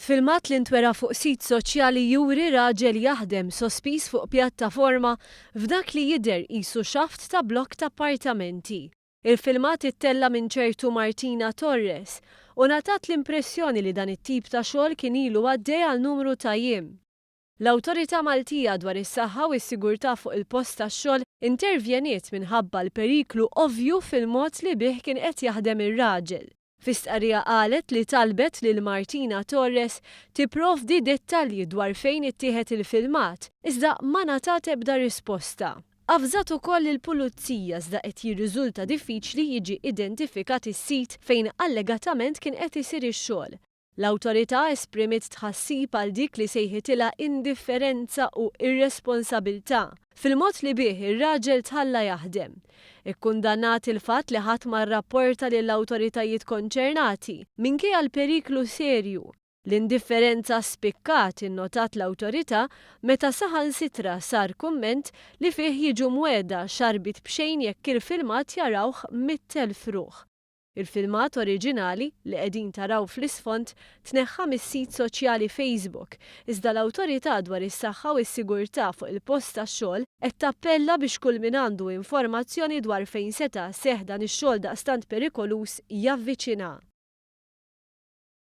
Filmat li ntwera fuq sit soċjali juri raġel jaħdem sospiż fuq pjattaforma f'dak li jidher qisu xaft ta' blokk ta' appartamenti. Il-filmat ittella minn ċertu Martina Torres u natat l-impressjoni li dan it-tip ta' xogħol kien ilu għaddej għal numru ta' jiem. L-Awtorità Maltija dwar is-saħħa u s-sigurtà fuq il-post tax-xogħol intervjeniet minħabba l-periklu ovvju fil-mod li bih kien qed jaħdem ir-raġel. Fi stqarrija qalet li talbet lil Martina Torres tipprovdi dettalji dwar fejn ittieħed il-filmat, iżda ma ngħatat ebda risposta. Avżat ukoll il-pulizija iżda qed jirriżulta diffiċli jiġi identifikat is-sit fejn allegatament kien qed isir ix-xogħol. L-awtorità esprimiet tħassib għal dik li sejħitilha indifferenza u irresponsabilità fil-mod li bih ir-raġel tħalla jaħdem. Ikkundannat il-fatt li ħadd ma rrapporta lill-awtoritajiet konċernati minkejja l-periklu serju. L-indifferenza spikkat innotat l-awtorità meta saħansitra sar kumment li fih jiġu mweda xarbit b'xejn jekk il-filmat jarawh 100,000 ruħ. Il-filmat oriġinali li qegħdin taraw fl-isfond tneħħa mis-sit soċjali Facebook, iżda l-Awtorità dwar is-saħħa u s-sigurtà fuq il-post tax-xogħol qed tappella biex kull min għandu informazzjoni dwar fejn seta' seħħ dan ix-xogħol daqstant perikolus javviċinah.